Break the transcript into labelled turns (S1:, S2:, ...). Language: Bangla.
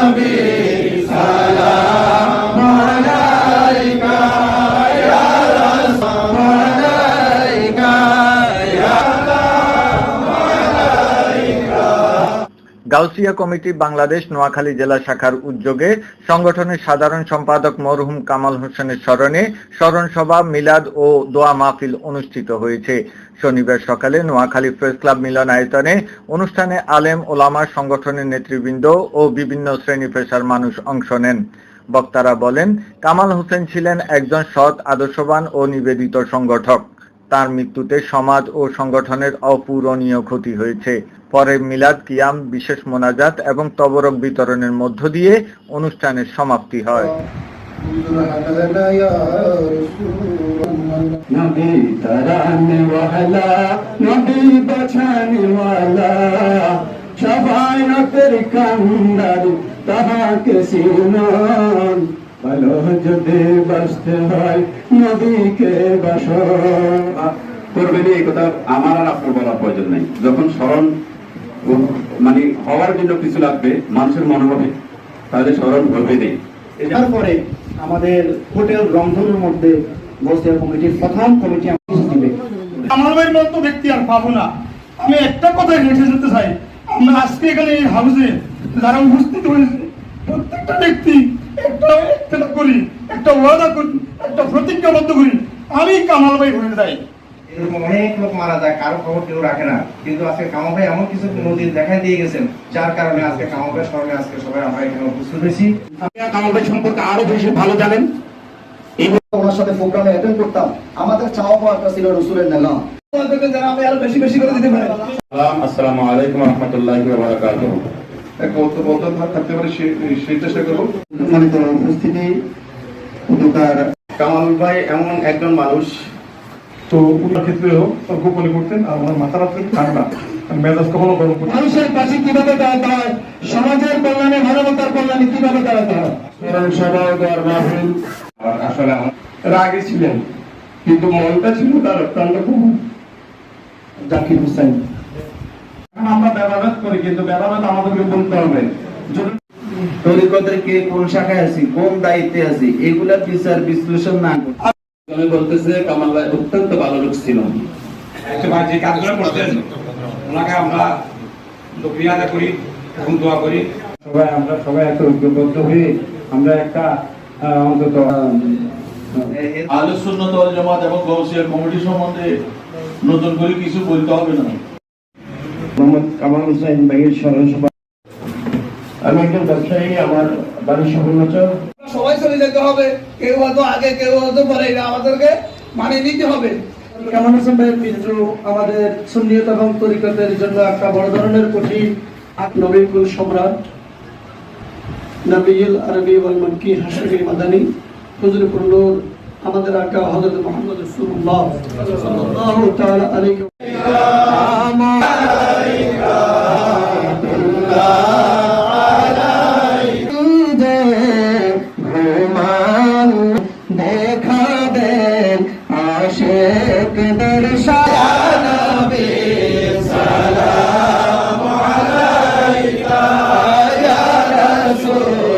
S1: নবী সালাম আলাইকা ইয়া রাসূল আলাইকা ইয়া
S2: গাউসিয়া কমিটি বাংলাদেশ নোয়াখালী জেলা শাখার উদ্যোগে সংগঠনের সাধারণ সম্পাদক মরহুম কামাল হোসেনের স্মরণে স্মরণ সভা, মিলাদ ও দোয়া মাহফিল অনুষ্ঠিত হয়েছে। শনিবার সকালে নোয়াখালী প্রেস ক্লাব মিলনায়তনে অনুষ্ঠানে আলেম ওলামা, সংগঠনের নেতৃবৃন্দ ও বিভিন্ন শ্রেণী পেশার মানুষ অংশ নেন। বক্তারা বলেন, কামাল হোসেন ছিলেন একজন সৎ, আদর্শবান ও নিবেদিত সংগঠক। তার মৃত্যুতে সমাজ ও সংগঠনের অপূরণীয় ক্ষতি হয়েছে। পরে মিলাদ, কিয়াম, বিশেষ মোনাজাত এবং তবরক বিতরণের মধ্য দিয়ে অনুষ্ঠানের সমাপ্তি হয়।
S1: নবী তারানে ওয়ালা, নবী বাঁচানে ওয়ালা, শাফায়াতের কান্দারি তাহাকে সিনান, ভালো যদি বাঁচতে হয় নবীকে বাসো করবেন। এই কথা আমার আর আপনার বলার প্রয়োজন নেই। যখন স্মরণ মানে হওয়ার জন্য কিছু লাগবে মানুষের মনোভাবে, তাহলে স্মরণ হবে নেই।
S3: তারপরে আমাদের হোটেল রংধনুর মধ্যে গাউসিয়া কমিটির প্রথম কমিটি দিবে।
S4: আমার ভাইয়ের মতো ব্যক্তি আর পাবো না। আমি একটা কথাই রেখে যেতে চাই, আমরা আজকে এখানে এই হাউসে যারা উপস্থিত হয়েছে প্রত্যেকটা ব্যক্তি একটা করি, একটা ওয়াদা করি, একটা প্রতিজ্ঞাবদ্ধ করি, আমি কামাল ভাই হয়ে যাই।
S3: এরকম অনেক লোক মারা যায়, কারো খবর কেউ রাখে না, কিন্তু আজকে কামাল ভাই এমন কিছু নদীর দেখাই দিয়ে গেছেন, যার কারণে আজকে কামাল ভাই স্মরণে আজকে সবাই আমরা এখানে উপস্থিত হয়েছি।
S4: আমি কামাল ভাই সম্পর্কে আরো বেশি ভালো জানেন।
S3: ওনার সাথে প্রোগ্রামে অ্যাটেন্ড করতাম, আমাদের চাওয়া পাওয়া ছিল রসুলের নেলা।
S4: যারা আমি আরো বেশি বেশি করে দিতে পারি।
S5: আসসালামু আলাইকুম ওয়া রাহমাতুল্লাহি ওয়া বারাকাতুহু। একটা বলতে থাকতে পারে সেই চেষ্টা করব।
S3: সম্মানিত উপস্থিতি, উদ্যোক্তার
S5: কামাল ভাই এমন একজন মানুষ,
S4: তো ওনার ক্ষেত্রেও গোপনে করতেন, আর ওনার মাথার হাতে ঠান্ডা, মেজাজ কখনো গরম করতেন। মানুষের পাশে কিভাবে দাঁড়াতে হয়, সমাজের কল্যাণে, মানবতার কল্যাণে কিভাবে দাঁড়াতে হয়।
S5: সবাই দোয়ার মাহফিল। আর আসলে আমার
S4: রাগে ছিলেন, কিন্তু মনটা ছিল তার অত্যন্ত
S3: জাকির হুসাইন।
S4: আমরা ব্যবহার করি, কিন্তু ব্যবহার আমাদেরকে বলতে হবে।
S3: তরিকতের কে কোন শাখায় আছি, কোন দায়িত্বে আছি, এগুলা বিচার বিশ্লেষণ না করে
S5: আমি বলতেছে কামাল ভাই অত্যন্ত ভালো লোক ছিল।
S6: ভাই যে কাজগুলো করতেন ওনাকে আমরা শুকরিয়া আদায় করি এবং দোয়া করি।
S4: আমরা সবাই এত ঐক্যবদ্ধ হয়ে আমরা একটা অন্তত
S7: আহলে সুন্নাত ওয়াল জামাত এবং গাউসিয়া কমিটি সম্বন্ধে নতুন করে কিছু বলতে হবে না।
S3: মোহাম্মদ কামাল হোসেন ভাইয়ের স্মরণ সভা। আমি একজন ব্যবসায়ী, আমার বাড়ি সফলচর।
S4: সবাই চলে যেতে হবে, কেউ হয়তো আগে, কেউ হয়তো পরে, এটা আমাদেরকে মানিয়ে নিতে হবে।
S8: কামাল হোসেন ভাইয়ের মৃত্যু আমাদের সুন্নিয়ত এবং তরিকতের জন্য একটা বড় ধরনের কঠিন। নবীকুল সম্রাট, নবীল আরবি ওয়াল মাক্কি হাশমি মাদানী হুজুরপুর নূর আমাদের আকা হযরত মুহাম্মদ রাসূলুল্লাহ সাল্লাল্লাহু তাআলা আলাইহি
S1: দেখা দেন আশিক দর্শন নবী সালাম আলাইকা ইয়া রাসূল